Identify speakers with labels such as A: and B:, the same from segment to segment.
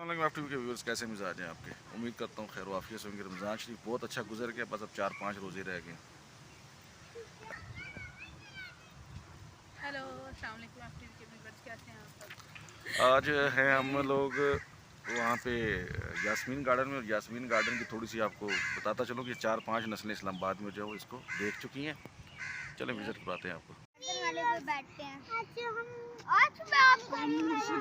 A: After के viewers कैसे मिजाज हैं आपके। उम्मीद करता हूँ खैर वाफियत से होंगे। रमज़ान शरीफ बहुत अच्छा गुजर गया, बस अब 4-5 रोज़े रह गए।
B: हेलो अस्सलाम वालेकुम आफ्टर के व्यूअर्स कैसे हैं आप सब।
A: आज हैं हम लोग वहाँ पे यास्मीन गार्डन में, और यास्मीन गार्डन की थोड़ी सी आपको बताता चलो कि 4-5 नस्लें इस्लामाबाद में जो इसको देख चुकी हैं। चलें विज़िट कराते हैं आपको।
C: वाले पे बैठते हैं। आज मैं आपको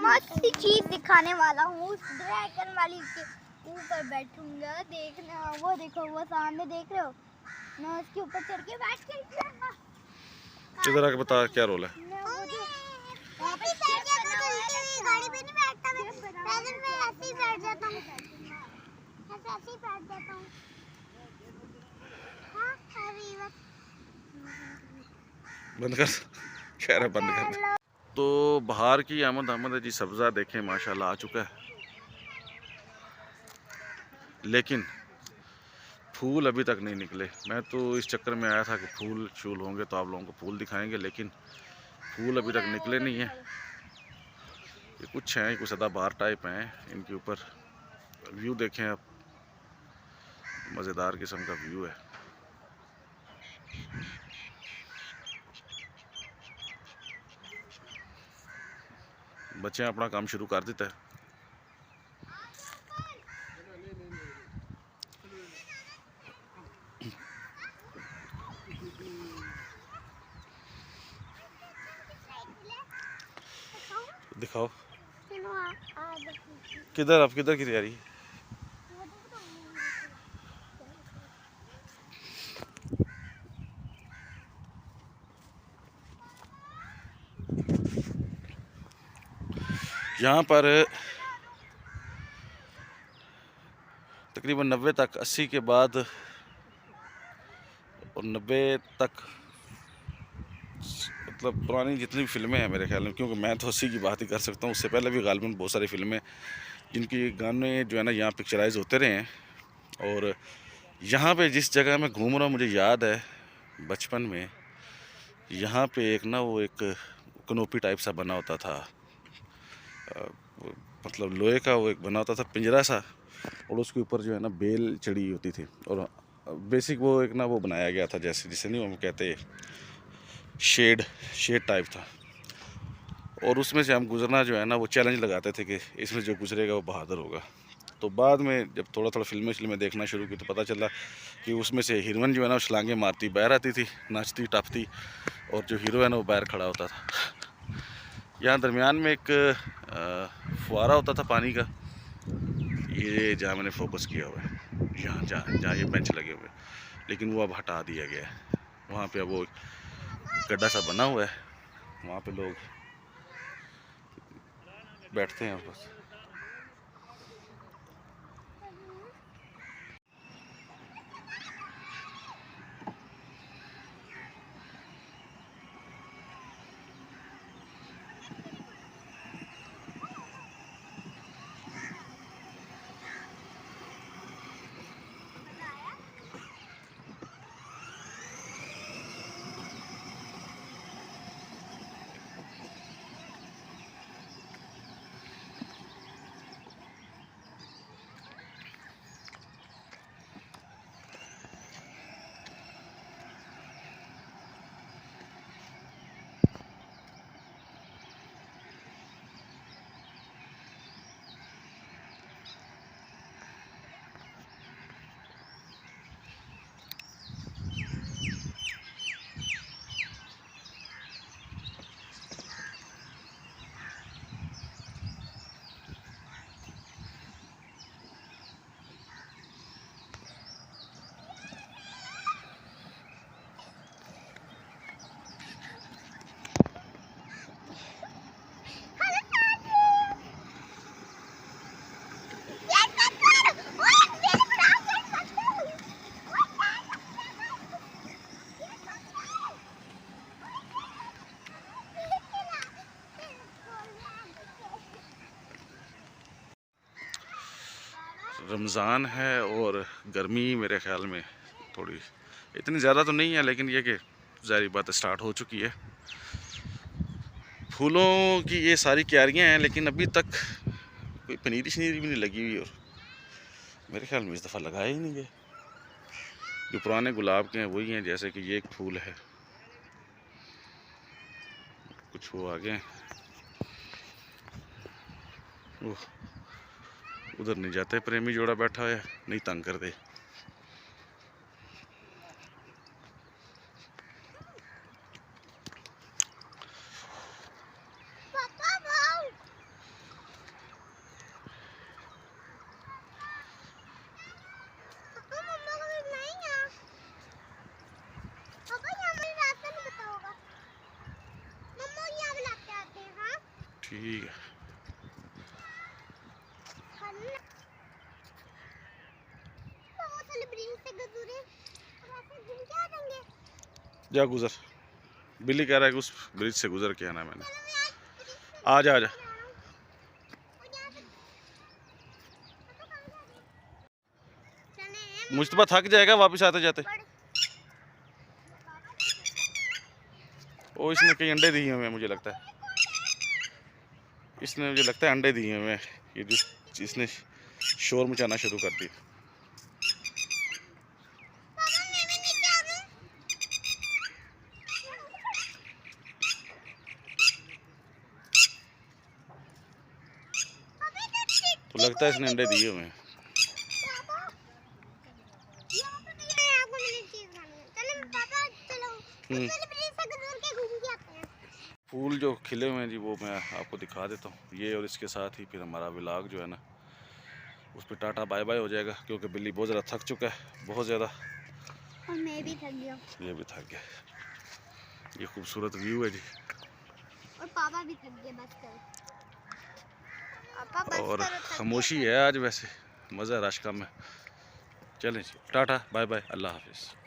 C: मस्त चीज दिखाने वाला हूँ। उस ड्रैगन वाली के ऊपर बैठूंगा। देखना, वो देखो, वो सामने देख रहे हो। मैं उसके ऊपर चढ़ के बैठ के
A: इधर आके बता क्या रोल है।
C: गाड़ी पे नहीं बैठता मैं, पैदल में ऐसे ही बैठ जाता हूँ। ऐसे ही बैठ जाता हूँ। हाँ,
A: बंद कर, कह रहा बंद कर। तो बाहर की आमद है जी। सब्ज़ा देखें माशाल्लाह आ चुका है, लेकिन फूल अभी तक नहीं निकले। मैं तो इस चक्कर में आया था कि फूल शूल होंगे तो आप लोगों को फूल दिखाएंगे, लेकिन फूल अभी तक निकले नहीं हैं। ये कुछ हैं, कुछ सदाबहार टाइप हैं। इनके ऊपर व्यू देखें आप, मज़ेदार किस्म का व्यू है। बच्चे अपना काम शुरू कर देता है। दिखाओ किधर, आप किधर की तैयारी। यहाँ पर तकरीबन 90 तक, 80 के बाद और 90 तक, मतलब पुरानी जितनी भी फिल्में हैं मेरे ख्याल में, क्योंकि मैं तो 80 की बात ही कर सकता हूँ। उससे पहले भी गालिबन बहुत सारी फिल्में जिनकी गाने जो है ना यहाँ पिक्चराइज होते रहे हैं। और यहाँ पे जिस जगह मैं घूम रहा हूँ, मुझे याद है बचपन में यहाँ पे एक ना वो एक कनोपी टाइप सा बना होता था, मतलब लोहे का वो एक बना होता था पिंजरा सा, और उसके ऊपर जो है ना बेल चढ़ी होती थी। और बेसिक वो एक ना वो बनाया गया था, जैसे जिसे नहीं हम कहते शेड टाइप था। और उसमें से हम गुजरना जो है ना वो चैलेंज लगाते थे कि इसमें जो गुजरेगा वो बहादुर होगा। तो बाद में जब थोड़ा थोड़ा फिल्में देखना शुरू की तो पता चला कि उसमें से हीरोइन जो है ना वो छलांगे मारती बाहर आती थी, नाचती टपती, और जो हीरो है ना वो बाहर खड़ा होता था। यहाँ दरमियान में एक फुहारा होता था पानी का। ये जहाँ मैंने फोकस किया हुआ है, यहाँ जहाँ जहाँ ये बेंच लगे हुए, लेकिन वो अब हटा दिया गया है। वहाँ पे अब वो गड्ढा सा बना हुआ है, वहाँ पे लोग बैठते हैं बस। रमज़ान है और गर्मी मेरे ख़्याल में थोड़ी इतनी ज़्यादा तो नहीं है, लेकिन ये कि ज़ाहिर बात स्टार्ट हो चुकी है। फूलों की ये सारी क्यारियाँ हैं, लेकिन अभी तक कोई पनीरी शनीरी भी नहीं लगी हुई, और मेरे ख्याल में इस दफ़ा लगाए ही नहीं गए। जो पुराने गुलाब के हैं वही हैं, जैसे कि ये एक फूल है, कुछ वो आगे हैं। ओह, उधर नहीं जाते, प्रेमी जोड़ा बैठा है, नहीं तंग कर दे। ठीक है, जा गुजर। बिल्ली कह रहा है कि उस ब्रिज से गुजर के आना है मैंने। आ जा, आ जा। मुश्तबा थक जाएगा वापस आते जाते। ओ, इसने कई अंडे दिए हुए हैं, मुझे लगता है इसने, मुझे लगता है अंडे दिए हुए हैं। ये जो इसने शोर मचाना शुरू कर दी। तो लगता है इसने अंडे दिए हुए हैं। फूल जो खिले हुए हैं जी, वो मैं आपको दिखा देता हूँ। ये और इसके साथ ही फिर हमारा व्लॉग जो है ना, उस पर टाटा बाय बाय हो जाएगा, क्योंकि बिल्ली बहुत ज़्यादा थक चुका है, बहुत ज़्यादा।
C: और मैं भी थक गया।
A: ये भी थक गया। ये खूबसूरत व्यू है जी,
C: और पापा भी थक गए बस करो। पापा बस
A: और
C: करो, थक
A: खामोशी
C: गए।
A: है आज, वैसे मज़ा है रश कम है। चलें जी, टाटा बाय बाय, अल्लाह हाफिज़।